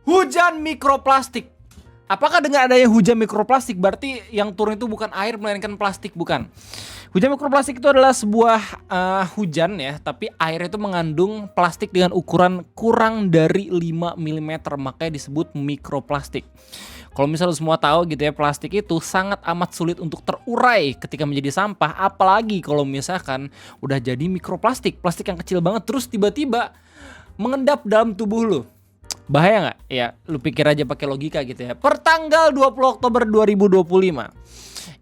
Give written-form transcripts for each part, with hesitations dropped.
Hujan mikroplastik. Apakah dengan adanya hujan mikroplastik berarti yang turun itu bukan air melainkan plastik? Bukan. Hujan mikroplastik itu adalah sebuah hujan ya, tapi air itu mengandung plastik dengan ukuran kurang dari 5 mm, makanya disebut mikroplastik. Kalau misalnya semua tahu gitu ya, plastik itu sangat amat sulit untuk terurai ketika menjadi sampah, apalagi kalau misalkan udah jadi mikroplastik, plastik yang kecil banget terus tiba-tiba mengendap dalam tubuh lu. Bahaya nggak? Ya, lu pikir aja pakai logika gitu ya. Pertanggal 20 Oktober 2025,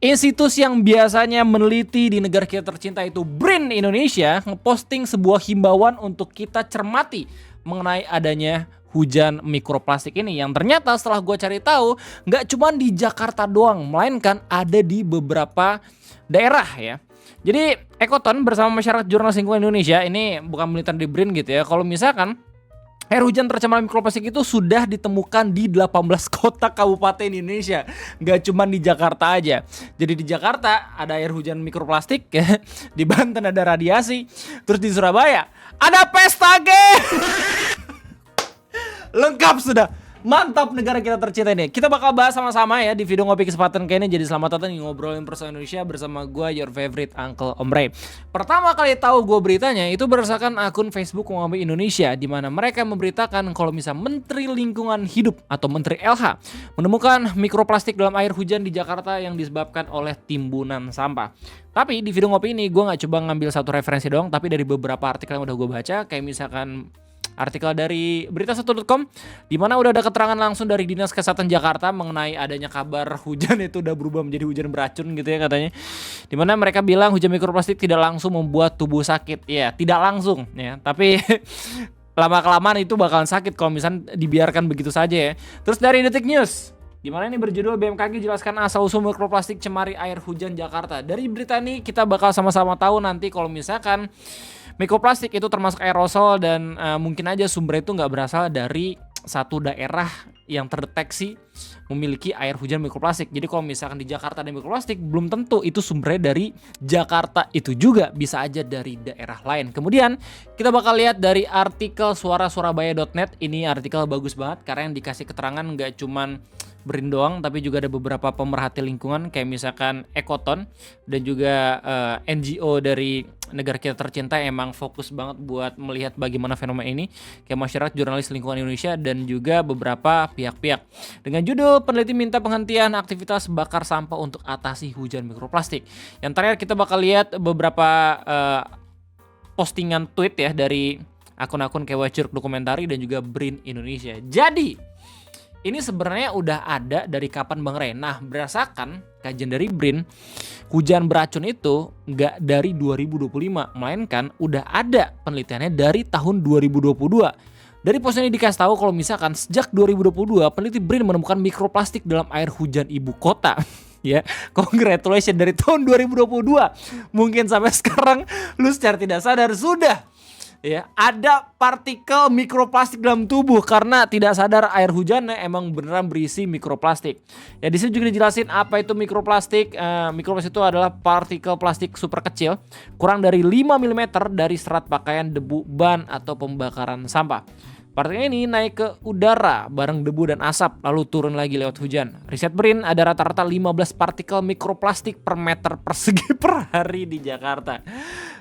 institusi yang biasanya meneliti di negara kita tercinta itu BRIN Indonesia ngeposting sebuah himbauan untuk kita cermati mengenai adanya hujan mikroplastik ini, yang ternyata setelah gue cari tahu nggak cuma di Jakarta doang, melainkan ada di beberapa daerah ya. Jadi Ekoton bersama masyarakat jurnalis lingkungan Indonesia, ini bukan militer di BRIN gitu ya, kalau misalkan air hujan tercemar mikroplastik itu sudah ditemukan di 18 kota kabupaten Indonesia. Gak cuma di Jakarta aja. Jadi di Jakarta ada air hujan mikroplastik ya. Di Banten ada radiasi. Terus di Surabaya ada pesta gay. Lengkap sudah. Mantap negara kita tercinta ini. Kita bakal bahas sama-sama ya di video ngopi kesempatan kayak ini. Jadi selamat datang di Ngobrolin Persoalan Indonesia bersama gue, your favorite Uncle Om Ray. Pertama kali tahu gue beritanya itu berdasarkan akun Facebook Ngopi Indonesia, di mana mereka memberitakan kalau misal Menteri Lingkungan Hidup atau Menteri LH menemukan mikroplastik dalam air hujan di Jakarta yang disebabkan oleh timbunan sampah. Tapi di video ngopi ini gue nggak coba ngambil satu referensi doang, tapi dari beberapa artikel yang udah gue baca, kayak misalkan artikel dari berita1.com di mana udah ada keterangan langsung dari Dinas Kesehatan Jakarta mengenai adanya kabar hujan itu udah berubah menjadi hujan beracun gitu ya katanya. Di mana mereka bilang hujan mikroplastik tidak langsung membuat tubuh sakit. Ya, tidak langsung ya, tapi lama-kelamaan itu bakalan sakit kalau misalnya dibiarkan begitu saja ya. Terus dari Detik News, di mana ini berjudul BMKG jelaskan asal-usul mikroplastik cemari air hujan Jakarta. Dari berita ini kita bakal sama-sama tahu nanti kalau misalkan mikroplastik itu termasuk aerosol dan mungkin aja sumber itu nggak berasal dari satu daerah yang terdeteksi memiliki air hujan mikroplastik. Jadi kalau misalkan di Jakarta ada mikroplastik, belum tentu itu sumbernya dari Jakarta itu juga, bisa aja dari daerah lain. Kemudian kita bakal lihat dari artikel suarasurabaya.net. Ini artikel bagus banget karena yang dikasih keterangan nggak cuman BRIN doang, tapi juga ada beberapa pemerhati lingkungan kayak misalkan Ekoton dan juga NGO dari negara kita tercinta yang emang fokus banget buat melihat bagaimana fenomena ini, kayak masyarakat jurnalis lingkungan Indonesia dan juga beberapa pihak-pihak. Dengan judul peneliti minta penghentian aktivitas bakar sampah untuk atasi hujan mikroplastik. Yang terakhir kita bakal lihat beberapa postingan tweet ya dari akun-akun kayak Wajur Dokumentari dan juga BRIN Indonesia. Jadi ini sebenarnya udah ada dari kapan Bang Ray? Nah, berdasarkan kajian dari BRIN, hujan beracun itu nggak dari 2025, melainkan udah ada penelitiannya dari tahun 2022. Dari post ini dikasih tahu kalau misalkan sejak 2022 peneliti BRIN menemukan mikroplastik dalam air hujan ibu kota. Ya, congratulations, dari tahun 2022. Mungkin sampai sekarang lu secara tidak sadar sudah ya ada partikel mikroplastik dalam tubuh karena tidak sadar air hujannya emang beneran berisi mikroplastik. Ya, di sini juga dijelasin apa itu mikroplastik. Mikroplastik itu adalah partikel plastik super kecil, kurang dari 5 mm dari serat pakaian, debu, ban atau pembakaran sampah. Partikel ini naik ke udara bareng debu dan asap lalu turun lagi lewat hujan. Riset BRIN ada rata-rata 15 partikel mikroplastik per meter persegi per hari di Jakarta.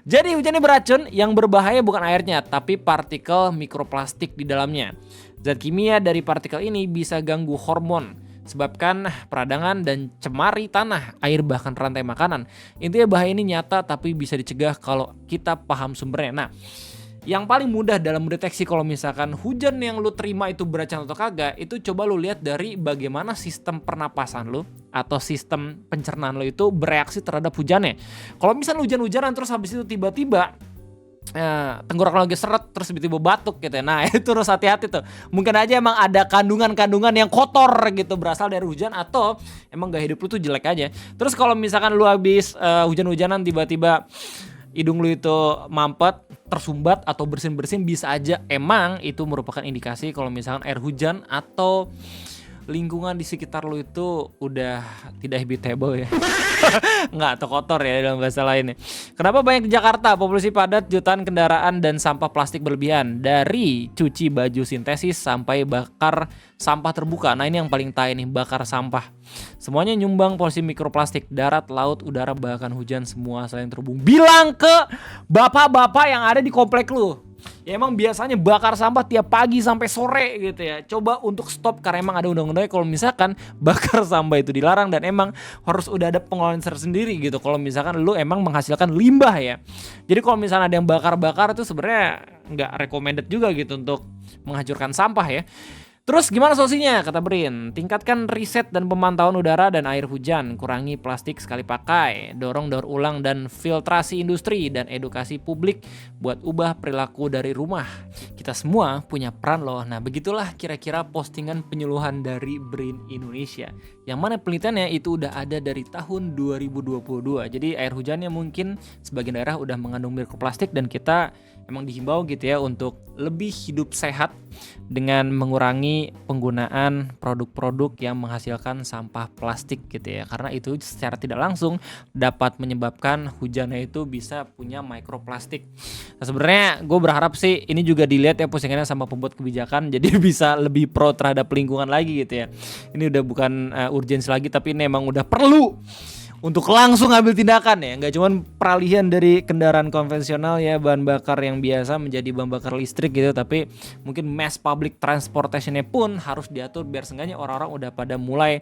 Jadi hujan ini beracun, yang berbahaya bukan airnya tapi partikel mikroplastik di dalamnya. Zat kimia dari partikel ini bisa ganggu hormon, sebabkan peradangan dan cemari tanah, air bahkan rantai makanan. Intinya bahaya ini nyata tapi bisa dicegah kalau kita paham sumbernya. Nah, yang paling mudah dalam mendeteksi kalau misalkan hujan yang lu terima itu beracun atau kagak, itu coba lu lihat dari bagaimana sistem pernapasan lu atau sistem pencernaan lu itu bereaksi terhadap hujannya. Kalau misalnya hujan-hujanan terus habis itu tiba-tiba tenggorokan lagi seret terus tiba-tiba batuk gitu ya. Nah, itu harus hati-hati tuh. Mungkin aja emang ada kandungan-kandungan yang kotor gitu berasal dari hujan, atau emang gaya hidup lu tuh jelek aja. Terus kalau misalkan lu habis hujan-hujanan tiba-tiba hidung lu itu mampet, tersumbat atau bersin-bersin, bisa aja emang itu merupakan indikasi kalau misalkan air hujan atau lingkungan di sekitar lu itu udah tidak habitable ya. Nggak, atau kotor ya dalam bahasa lainnya. Kenapa banyak di Jakarta polusi padat, jutaan kendaraan dan sampah plastik berlebihan, dari cuci baju sintesis sampai bakar sampah terbuka. Nah ini yang paling tai nih, bakar sampah. Semuanya nyumbang polusi mikroplastik, darat, laut, udara, bahkan hujan, semua saling terhubung. Bilang ke bapak-bapak yang ada di komplek lu. Ya emang biasanya bakar sampah tiap pagi sampai sore gitu ya. Coba untuk stop, karena emang ada undang-undangnya kalau misalkan bakar sampah itu dilarang, dan emang harus udah ada pengelolaan tersendiri gitu kalau misalkan lu emang menghasilkan limbah ya. Jadi kalau misalnya ada yang bakar-bakar itu sebenarnya nggak recommended juga gitu untuk menghancurkan sampah ya. Terus gimana solusinya? Kata Brin, tingkatkan riset dan pemantauan udara dan air hujan, kurangi plastik sekali pakai, dorong daur ulang dan filtrasi industri, dan edukasi publik buat ubah perilaku dari rumah. Kita semua punya peran loh. Nah begitulah kira-kira postingan penyuluhan dari Brin Indonesia, yang mana penelitiannya itu udah ada dari tahun 2022. Jadi air hujannya mungkin sebagian daerah udah mengandung mikroplastik, dan kita emang dihimbau gitu ya untuk lebih hidup sehat dengan mengurangi penggunaan produk-produk yang menghasilkan sampah plastik gitu ya, karena itu secara tidak langsung dapat menyebabkan hujannya itu bisa punya mikroplastik. Nah sebenarnya gue berharap sih ini juga dilihat ya postingannya sama pembuat kebijakan, jadi bisa lebih pro terhadap lingkungan lagi gitu ya. Ini udah bukan urgensi lagi, tapi ini emang udah perlu untuk langsung ambil tindakan ya, nggak cuman peralihan dari kendaraan konvensional ya, bahan bakar yang biasa menjadi bahan bakar listrik gitu, tapi mungkin mass public transportationnya pun harus diatur biar seenggaknya orang-orang udah pada mulai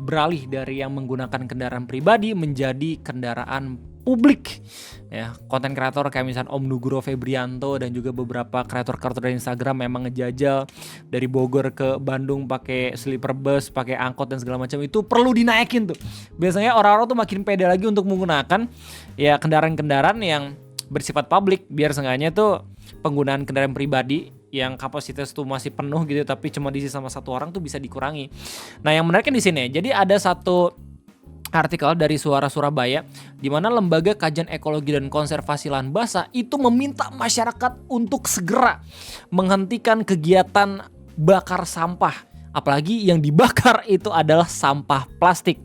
beralih dari yang menggunakan kendaraan pribadi menjadi kendaraan publik ya. Konten kreator kayak misalnya Om Nugro Febrianto dan juga beberapa kreator-kreator dari Instagram memang ngejajal dari Bogor ke Bandung pakai sleeper bus, pakai angkot dan segala macam. Itu perlu dinaikin tuh. Biasanya orang-orang tuh makin pede lagi untuk menggunakan ya kendaraan-kendaraan yang bersifat publik, biar seenggaknya tuh penggunaan kendaraan pribadi yang kapasitas tuh masih penuh gitu tapi cuma diisi sama satu orang tuh bisa dikurangi. Nah yang menarik di sini, jadi ada satu artikel dari Suara Surabaya di mana Lembaga Kajian Ekologi dan Konservasi Lahan Basah itu meminta masyarakat untuk segera menghentikan kegiatan bakar sampah, apalagi yang dibakar itu adalah sampah plastik.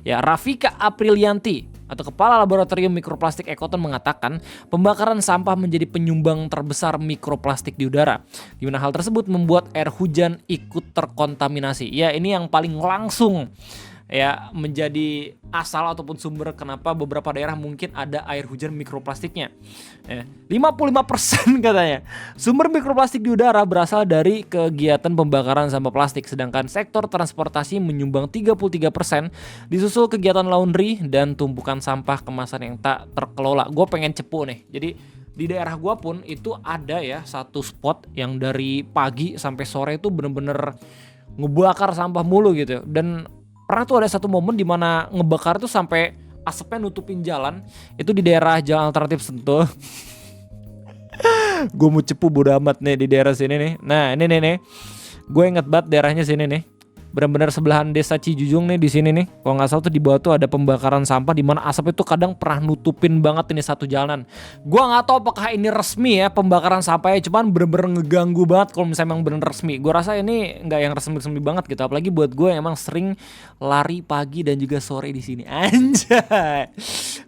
Ya, Rafika Aprilianti atau Kepala Laboratorium Mikroplastik Ekoton mengatakan pembakaran sampah menjadi penyumbang terbesar mikroplastik di udara, di mana hal tersebut membuat air hujan ikut terkontaminasi. Ya, ini yang paling langsung ya menjadi asal ataupun sumber kenapa beberapa daerah mungkin ada air hujan mikroplastiknya. 55% katanya sumber mikroplastik di udara berasal dari kegiatan pembakaran sampah plastik, sedangkan sektor transportasi menyumbang 33%, disusul kegiatan laundry dan tumpukan sampah kemasan yang tak terkelola. Gue pengen cepu nih, jadi di daerah gue pun itu ada ya satu spot yang dari pagi sampai sore itu bener-bener ngebakar sampah mulu gitu. Dan pernah tuh ada satu momen di mana ngebakar tuh sampai asapnya nutupin jalan. Itu di daerah Jalan Alternatif Sentul. Gue mau cepu bodo amat nih di daerah sini nih. Nah ini nih. Gue inget banget daerahnya sini nih. Benar-benar sebelahan desa Cijujung nih di sini nih. Kalau nggak salah tuh di bawah tuh ada pembakaran sampah di mana asap itu kadang pernah nutupin banget ini satu jalanan. Gua nggak tahu apakah ini resmi ya pembakaran sampahnya, cuman bener-bener ngeganggu banget kalau misalnya emang bener resmi. Gua rasa ini nggak yang resmi-resmi banget gitu. Apalagi buat gue yang emang sering lari pagi dan juga sore di sini. Anjay.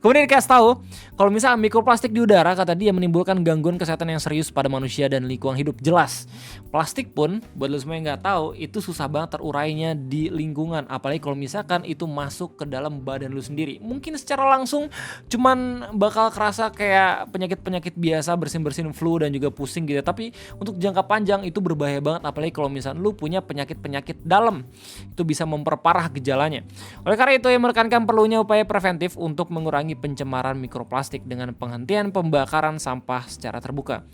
Kemudian dikasih tahu kalau misalnya mikroplastik di udara, kata dia, menimbulkan gangguan kesehatan yang serius pada manusia dan lingkungan hidup. Jelas. Plastik pun buat lo semua yang nggak tahu itu susah banget terurai di lingkungan, apalagi kalau misalkan itu masuk ke dalam badan lu sendiri. Mungkin secara langsung cuman bakal kerasa kayak penyakit-penyakit biasa, bersin-bersin flu dan juga pusing gitu, tapi untuk jangka panjang itu berbahaya banget, apalagi kalau misalkan lu punya penyakit-penyakit dalam, itu bisa memperparah gejalanya. Oleh karena itu, yang menekankan perlunya upaya preventif untuk mengurangi pencemaran mikroplastik dengan penghentian pembakaran sampah secara terbuka.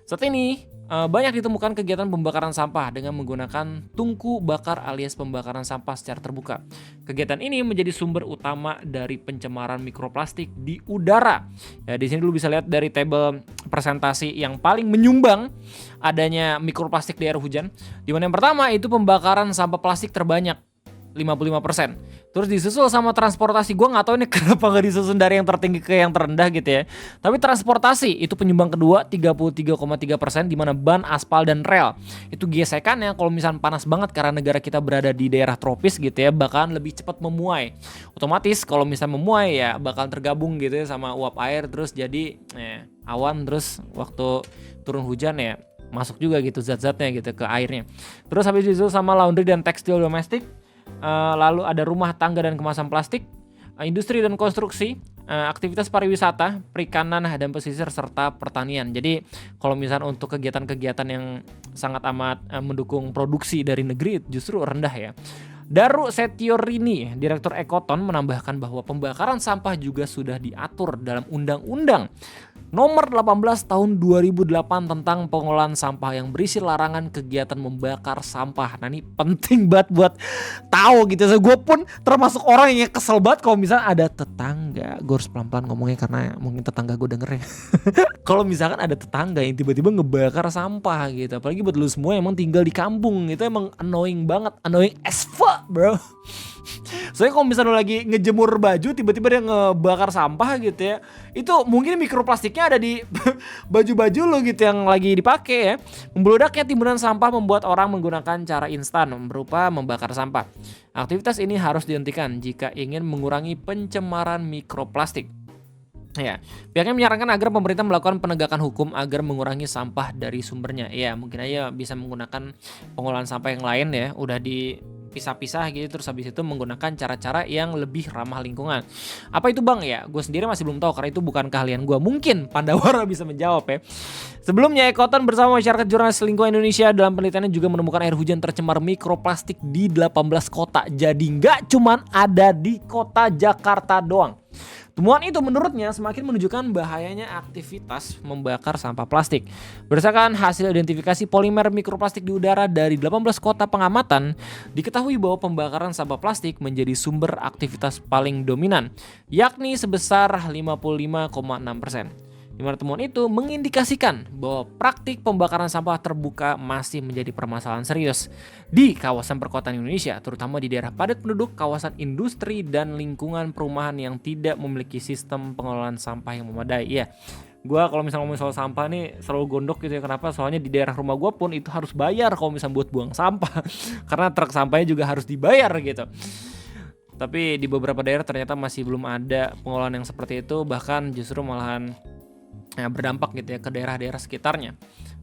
Saat ini banyak ditemukan kegiatan pembakaran sampah dengan menggunakan tungku bakar alias pembakaran sampah secara terbuka. Kegiatan ini menjadi sumber utama dari pencemaran mikroplastik di udara. Ya, di sini lu bisa lihat dari tabel presentasi yang paling menyumbang adanya mikroplastik di air hujan. Di mana yang pertama itu pembakaran sampah plastik terbanyak. 55%. Terus disusul sama transportasi. Gue nggak tahu ini kenapa nggak disusun dari yang tertinggi ke yang terendah gitu ya. Tapi transportasi itu penyumbang kedua 33,3%, di mana ban, aspal dan rel itu gesekannya kalau misalnya panas banget karena negara kita berada di daerah tropis gitu ya, bakalan lebih cepat memuai. Otomatis kalau misalnya memuai ya bakalan tergabung gitu ya sama uap air, terus jadi awan, terus waktu turun hujan ya masuk juga gitu zat-zatnya gitu ke airnya. Terus habis itu sama laundry dan tekstil domestik. Lalu ada rumah tangga dan kemasan plastik, industri dan konstruksi, aktivitas pariwisata, perikanan dan pesisir, serta pertanian. Jadi kalau misalnya untuk kegiatan-kegiatan yang sangat amat mendukung produksi dari negeri justru rendah ya. Daru Setiorini, Direktur Ekoton, menambahkan bahwa pembakaran sampah juga sudah diatur dalam Undang-Undang Nomor 18 tahun 2008 tentang pengolahan sampah yang berisi larangan kegiatan membakar sampah. Nah ini penting banget buat tahu gitu. So, gue pun termasuk orang yang kesel banget kalau misalnya ada tetangga. Gue harus pelan-pelan ngomongnya karena mungkin tetangga gue denger ya. Kalau misalkan ada tetangga yang tiba-tiba ngebakar sampah gitu. Apalagi buat lu semua yang emang tinggal di kampung. Itu emang annoying banget. Annoying as fuck bro. Soalnya kalau misalnya lo lagi ngejemur baju tiba-tiba dia ngebakar sampah gitu ya, itu mungkin mikroplastiknya ada di baju-baju lo gitu yang lagi dipakai ya. Membeludaknya timbunan sampah membuat orang menggunakan cara instan berupa membakar sampah. Aktivitas ini harus dihentikan jika ingin mengurangi pencemaran mikroplastik. Ya, pihaknya menyarankan agar pemerintah melakukan penegakan hukum agar mengurangi sampah dari sumbernya. Ya, mungkin aja bisa menggunakan pengolahan sampah yang lain ya, udah dipisah-pisah gitu, terus habis itu menggunakan cara-cara yang lebih ramah lingkungan. Apa itu bang ya? Gue sendiri masih belum tahu karena itu bukan keahlian gue. Mungkin Pandawara bisa menjawab ya. Sebelumnya Ekoton bersama masyarakat jurnalis lingkungan Indonesia dalam penelitiannya juga menemukan air hujan tercemar mikroplastik di 18 kota. Jadi nggak cuman ada di kota Jakarta doang. Temuan itu menurutnya semakin menunjukkan bahayanya aktivitas membakar sampah plastik. Berdasarkan hasil identifikasi polimer mikroplastik di udara dari 18 kota pengamatan, diketahui bahwa pembakaran sampah plastik menjadi sumber aktivitas paling dominan, yakni sebesar 55,6%. Di mana temuan itu mengindikasikan bahwa praktik pembakaran sampah terbuka masih menjadi permasalahan serius di kawasan perkotaan Indonesia, terutama di daerah padat penduduk, kawasan industri, dan lingkungan perumahan yang tidak memiliki sistem pengelolaan sampah yang memadai. Ya, gue kalau misalnya ngomong soal sampah nih selalu gondok gitu ya. Kenapa? Soalnya di daerah rumah gue pun itu harus bayar kalau misalnya buat buang sampah karena truk sampahnya juga harus dibayar gitu. Tapi di beberapa daerah ternyata masih belum ada pengolahan yang seperti itu, bahkan justru malahan berdampak gitu ya ke daerah-daerah sekitarnya.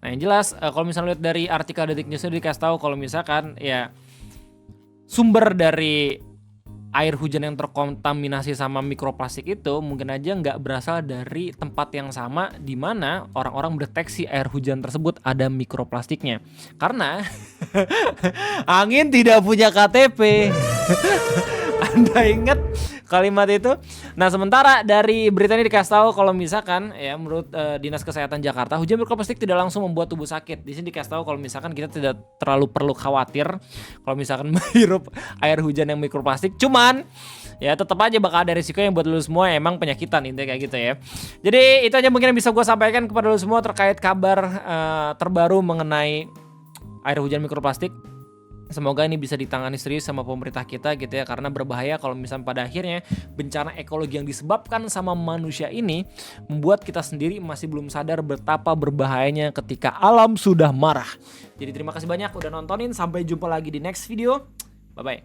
Nah yang jelas kalau misalnya lihat dari artikel Detik News dikasih tahu kalau misalkan ya sumber dari air hujan yang terkontaminasi sama mikroplastik itu mungkin aja nggak berasal dari tempat yang sama di mana orang-orang mendeteksi air hujan tersebut ada mikroplastiknya. Karena angin tidak punya KTP. Anda ingat kalimat itu? Nah sementara dari berita ini dikasih tahu kalau misalkan ya menurut Dinas Kesehatan Jakarta, hujan mikroplastik tidak langsung membuat tubuh sakit. Di sini dikasih tahu kalau misalkan kita tidak terlalu perlu khawatir kalau misalkan menghirup air hujan yang mikroplastik. Cuman ya tetap aja bakal ada risiko yang buat lu semua emang penyakitan intinya kayak gitu ya. Jadi itu aja mungkin yang bisa gue sampaikan kepada lu semua terkait kabar terbaru mengenai air hujan mikroplastik. Semoga ini bisa ditangani serius sama pemerintah kita gitu ya, karena berbahaya kalau misalnya pada akhirnya bencana ekologi yang disebabkan sama manusia ini membuat kita sendiri masih belum sadar betapa berbahayanya ketika alam sudah marah. Jadi terima kasih banyak udah nontonin, sampai jumpa lagi di next video. Bye bye.